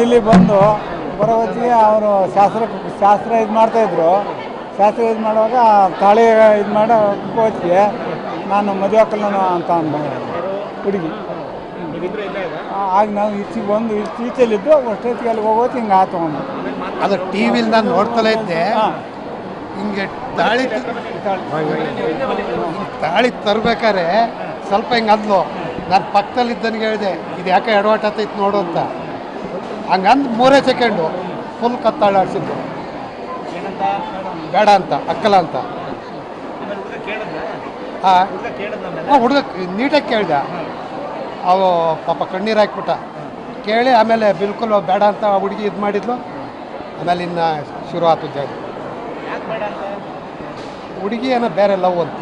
ಇಲ್ಲಿ ಬಂದು ಬರೋ ಹೊತ್ತಿಗೆ ಅವರು ಶಾಸ್ತ್ರ ಇದು ಮಾಡ್ತಾಯಿದ್ರು. ಶಾಸ್ತ್ರ ಇದು ಮಾಡುವಾಗ ತಾಳಿ ಇದು ಮಾಡೋ ಹೊತ್ತಿಗೆ ನಾನು ಮದುವೆ ಹಾಕಲ್ಲ ಅಂತ ಅಂದ ಹುಡುಗಿ. ಆಗ ನಾವು ಈಚೆಗೆ ಬಂದು ಈಚೆಲಿದ್ದು ಅಷ್ಟೊತ್ತಿಗೆ ಅಲ್ಲಿಗೆ ಹೋಗೋದು ಹಿಂಗೆ ಆತು ಅಂದು. ಅದು ಟಿ ವಿಲಿ ನಾನು ನೋಡ್ತಲೇ ಇದ್ದೆ. ಹಿಂಗೆ ತಾಳಿ ತರಬೇಕಾದ್ರೆ ಸ್ವಲ್ಪ ಹಿಂಗೆ ಅಂದ್ಲು. ನಾನು ಪಕ್ಕದಲ್ಲಿ ಇದ್ದನಿಗೆ ಹೇಳಿದೆ, ಇದು ಯಾಕೆ ಎಡವಟ್ ಆತೈತೆ ನೋಡು ಅಂತ. ಹಂಗಂದು 3 ಸೆಕೆಂಡು ಫುಲ್ ಕತ್ತಾಳಾಡ್ಸಿದ್ದು. ಬೇಡ ಅಂತ, ಅಕ್ಕಲ್ಲ ಅಂತ. ಹಾಂ, ಹುಡುಗ ನೀಟಾಗಿ ಕೇಳಿದೆ. ಅವು ಪಾಪ ಕಣ್ಣೀರು ಹಾಕ್ಬಿಟ್ಟ. ಕೇಳಿ ಆಮೇಲೆ ಬಿಲ್ಕುಲ್ ಬೇಡ ಅಂತ ಹುಡುಗಿ ಇದು ಮಾಡಿದ್ಲು. ಆಮೇಲೆ ಇನ್ನು ಶುರು ಆಯ್ತು ಜಾಗ. ಹುಡುಗಿ ಏನೋ ಬೇರೆ ಲವ್ ಅಂತ.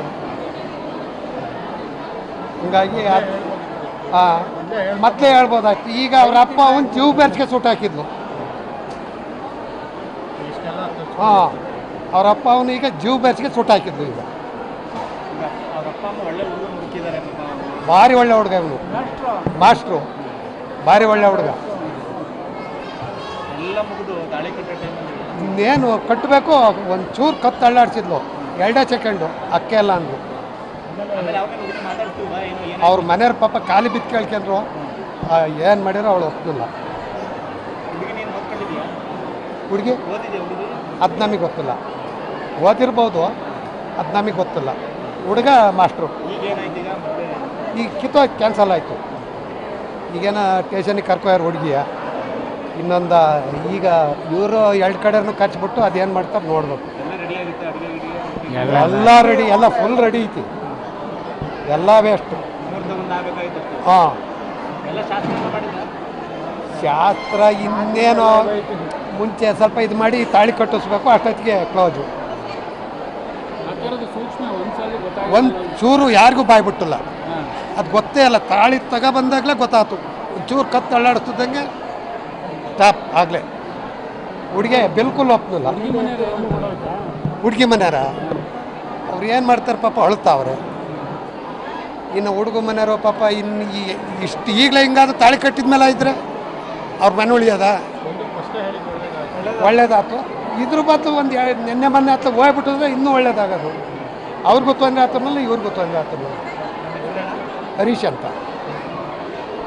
ಹಂಗಾಗಿ ಮತ್ತೆ ಹೇಳ್ಬೋದಾಯ್ತು. ಈಗ ಅವ್ರ ಅಪ್ಪ ಅವನು ಜೀವ ಬೆರ್ಚಿಗೆ ಸುಟ್ಟು ಹಾಕಿದ್ಲು. ಹಾಂ, ಅವ್ರ ಅಪ್ಪ ಅವನು ಈಗ ಜೀವ ಬೆರ್ಚಿಗೆ ಸುಟ್ಟು ಹಾಕಿದ್ಲು. ಈಗ ಭಾರಿ ಒಳ್ಳೆ ಹುಡುಗ ಇವನು, ಮಾಸ್ಟ್ರು. ಭಾರಿ ಒಳ್ಳೆ ಹುಡುಗ. ಇನ್ನೇನು ಕಟ್ಟಬೇಕು, ಒಂಚೂರು ಕತ್ತು ಅಳ್ಳಾಡ್ಸಿದ್ಲು. 2 ಸೆಕೆಂಡು ಅಕ್ಕೆ ಎಲ್ಲ ಅಂದ್ರು. ಅವ್ರ ಮನೆಯವ್ರ ಪಾಪ ಖಾಲಿ ಬಿದ್ದು ಕೇಳ್ಕೊಂಡ್ರು. ಏನು ಮಾಡಿರೋ ಅವಳು ಒಪ್ಪಿಲ್ಲ. ಹುಡುಗಿ ಅದು ನಮಗೆ ಗೊತ್ತಿಲ್ಲ. ಓದಿರ್ಬೋದು, ಅದು ನಮಗೆ ಗೊತ್ತಿಲ್ಲ. ಹುಡುಗ ಮಾಸ್ಟ್ರು. ಈಗ ಕಿತ್ತೋಯ್ತು, ಕ್ಯಾನ್ಸಲ್ ಆಯಿತು. ಈಗೇನ ಸ್ಟೇಷನಿಗೆ ಕರ್ಕೋಯಾರ ಹುಡುಗಿಯ. ಇನ್ನೊಂದು ಈಗ ಇವರು 2 ಕಡೆನೂ ಕಚ್ಬಿಟ್ಟು ಅದೇನು ಮಾಡ್ತಾರೆ ನೋಡ್ಬೇಕು. ಎಲ್ಲ ರೆಡಿ, ಎಲ್ಲ ಫುಲ್ ರೆಡಿ ಐತಿ. ಎಲ್ಲ ವೇಸ್ಟು. ಹಾಂ, ಶಾಸ್ತ್ರ ಇನ್ನೇನೋ ಮುಂಚೆ ಸ್ವಲ್ಪ ಇದು ಮಾಡಿ ತಾಳಿ ಕಟ್ಟಿಸ್ಬೇಕು. ಅಷ್ಟೊತ್ತಿಗೆ ಕ್ಲೋಸು. ಒಂದು ಚೂರು ಯಾರಿಗೂ ಬಾಯ್ಬಿಟ್ಟಿಲ್ಲ. ಅದು ಗೊತ್ತೇ ಇಲ್ಲ. ತಾಳಿ ತಗೊಬಂದಾಗಲೇ ಗೊತ್ತಾಯ್ತು. ಒಂಚೂರು ಕತ್ತು ಅಳ್ಳಾಡಿಸ್ತಿದ್ದಂಗೆ ಸ್ಟಾಪ್ ಆಗಲೇ. ಹುಡುಗಿ ಬಿಲ್ಕುಲ್ ಒಪ್ಪಲಿಲ್ಲ. ಹುಡುಗಿ ಮನೆಯಾರ ಅವ್ರು ಏನು ಮಾಡ್ತಾರೆ ಪಾಪ, ಅಳ್ತಾವ್ರೆ. ಇನ್ನು ಹುಡುಗ ಮನೆಯವರು ಪಾಪ ಇನ್ನು ಇಷ್ಟು ಈಗಲೇ ಹಿಂಗಾದ್ರೆ ತಾಳಿ ಕಟ್ಟಿದ್ಮೇಲೆ ಇದ್ದರೆ ಅವ್ರ ಮನೆ ಉಳಿಯೋದ? ಒಳ್ಳೇದಾಯ್ತು. ಇದ್ರ ಬತ್ತು ಒಂದು ನಿನ್ನೆ ಮೊನ್ನೆ ಹತ್ರ ಹೋಗ್ಬಿಟ್ಟಿದ್ರೆ ಇನ್ನೂ ಒಳ್ಳೇದಾಗೋದು. ಅವ್ರಿಗೂ ತೊಂದರೆ ಆಗ್ತಿರ್ಲಿಲ್ಲ, ಇವ್ರಿಗೂ ತೊಂದರೆ ಆಗ್ತಿರ್ಲಿಲ್ಲ. ಹರೀಶ್ ಅಂತ.